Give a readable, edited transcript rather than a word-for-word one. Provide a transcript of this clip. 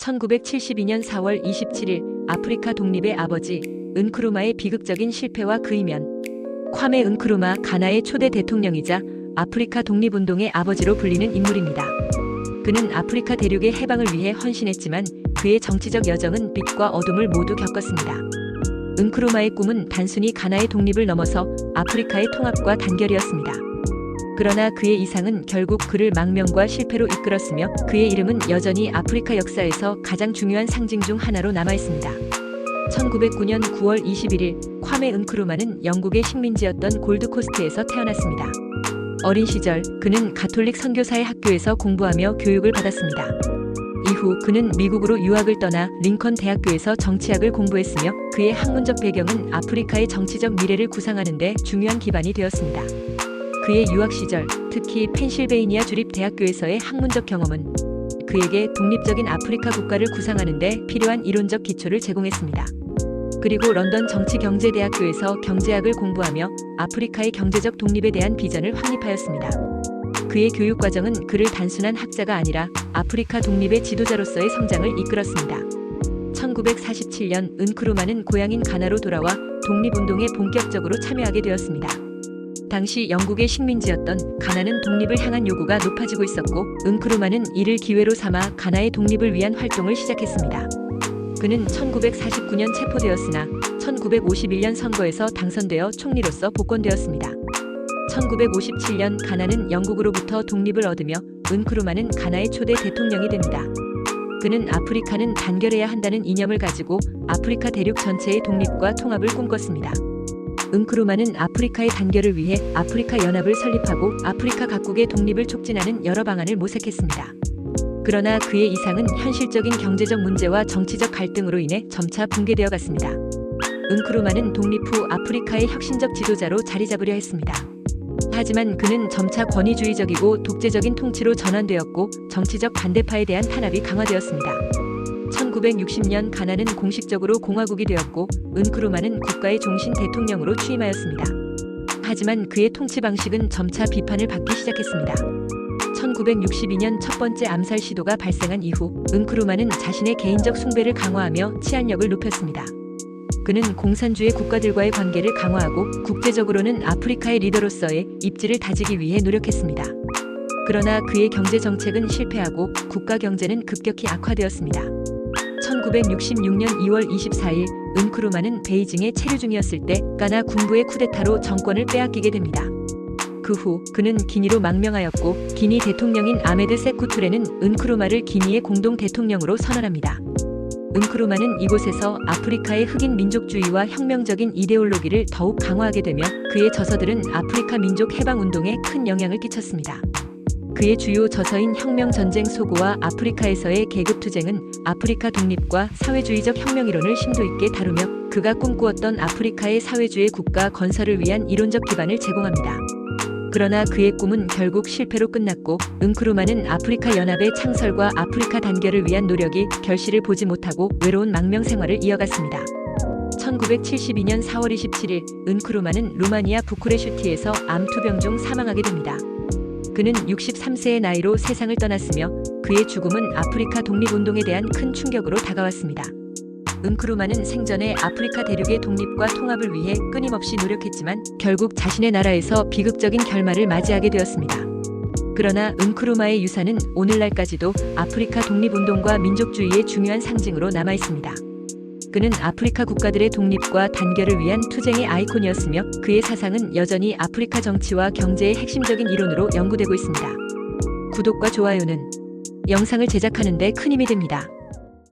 1972년 4월 27일 아프리카 독립의 아버지 은크루마의 비극적인 실패와 그 이면. 콰메 은크루마 가나의 초대 대통령이자 아프리카 독립운동의 아버지로 불리는 인물입니다. 그는 아프리카 대륙의 해방을 위해 헌신했지만 그의 정치적 여정은 빛과 어둠을 모두 겪었습니다. 은크루마의 꿈은 단순히 가나의 독립을 넘어서 아프리카의 통합과 단결이었습니다. 그러나 그의 이상은 결국 그를 망명과 실패로 이끌었으며 그의 이름은 여전히 아프리카 역사에서 가장 중요한 상징 중 하나로 남아있습니다. 1909년 9월 21일 콰메 은크루마는 영국의 식민지였던 골드코스트에서 태어났습니다. 어린 시절 그는 가톨릭 선교사의 학교에서 공부하며 교육을 받았습니다. 이후 그는 미국으로 유학을 떠나 링컨 대학교에서 정치학을 공부했으며 그의 학문적 배경은 아프리카의 정치적 미래를 구상하는 데 중요한 기반이 되었습니다. 그의 유학 시절, 특히 펜실베이니아 주립대학교에서의 학문적 경험은 그에게 독립적인 아프리카 국가를 구상하는 데 필요한 이론적 기초를 제공했습니다. 그리고 런던 정치경제대학교에서 경제학을 공부하며 아프리카의 경제적 독립에 대한 비전을 확립하였습니다. 그의 교육 과정은 그를 단순한 학자가 아니라 아프리카 독립의 지도자로서의 성장을 이끌었습니다. 1947년 은크루마는 고향인 가나로 돌아와 독립운동에 본격적으로 참여하게 되었습니다. 당시 영국의 식민지였던 가나는 독립을 향한 요구가 높아지고 있었고 은크루마는 이를 기회로 삼아 가나의 독립을 위한 활동을 시작했습니다. 그는 1949년 체포되었으나 1951년 선거에서 당선되어 총리로서 복권되었습니다. 1957년 가나는 영국으로부터 독립을 얻으며 은크루마는 가나의 초대 대통령이 됩니다. 그는 아프리카는 단결해야 한다는 이념을 가지고 아프리카 대륙 전체의 독립과 통합을 꿈꿨습니다. 은크루마는 아프리카의 단결을 위해 아프리카 연합을 설립하고 아프리카 각국의 독립을 촉진하는 여러 방안을 모색했습니다. 그러나 그의 이상은 현실적인 경제적 문제와 정치적 갈등으로 인해 점차 붕괴되어 갔습니다. 은크루마는 독립 후 아프리카의 혁신적 지도자로 자리 잡으려 했습니다. 하지만 그는 점차 권위주의적이고 독재적인 통치로 전환되었고 정치적 반대파에 대한 탄압이 강화되었습니다. 1960년 가나는 공식적으로 공화국이 되었고 은크루마는 국가의 종신 대통령으로 취임하였습니다. 하지만 그의 통치 방식은 점차 비판을 받기 시작했습니다. 1962년 첫 번째 암살 시도가 발생한 이후 은크루마는 자신의 개인적 숭배를 강화하며 치안력을 높였습니다. 그는 공산주의 국가들과의 관계를 강화하고 국제적으로는 아프리카의 리더로서의 입지를 다지기 위해 노력했습니다. 그러나 그의 경제 정책은 실패하고 국가 경제는 급격히 악화되었습니다. 1966년 2월 24일 은크루마는 베이징에 체류 중이었을 때 가나 군부의 쿠데타로 정권을 빼앗기게 됩니다. 그 후 그는 기니로 망명하였고 기니 대통령인 아메드 세쿠투레는 은크루마를 기니의 공동 대통령으로 선언합니다. 은크루마는 이곳에서 아프리카의 흑인 민족주의와 혁명적인 이데올로기를 더욱 강화하게 되며 그의 저서들은 아프리카 민족 해방 운동에 큰 영향을 끼쳤습니다. 그의 주요 저서인 혁명전쟁 소고와 아프리카에서의 계급투쟁은 아프리카 독립과 사회주의적 혁명이론을 심도 있게 다루며 그가 꿈꾸었던 아프리카의 사회주의 국가 건설을 위한 이론적 기반을 제공합니다. 그러나 그의 꿈은 결국 실패로 끝났고 은크루마는 아프리카 연합의 창설과 아프리카 단결을 위한 노력이 결실을 보지 못하고 외로운 망명 생활을 이어갔습니다. 1972년 4월 27일 은크루마는 루마니아 부쿠레슈티에서 암 투병 중 사망하게 됩니다. 그는 63세의 나이로 세상을 떠났으며 그의 죽음은 아프리카 독립운동에 대한 큰 충격으로 다가왔습니다. 은크루마는 생전에 아프리카 대륙의 독립과 통합을 위해 끊임없이 노력했지만 결국 자신의 나라에서 비극적인 결말을 맞이하게 되었습니다. 그러나 은크루마의 유산은 오늘날까지도 아프리카 독립운동과 민족주의의 중요한 상징으로 남아있습니다. 그는 아프리카 국가들의 독립과 단결을 위한 투쟁의 아이콘이었으며 그의 사상은 여전히 아프리카 정치와 경제의 핵심적인 이론으로 연구되고 있습니다. 구독과 좋아요는 영상을 제작하는 데 큰 힘이 됩니다.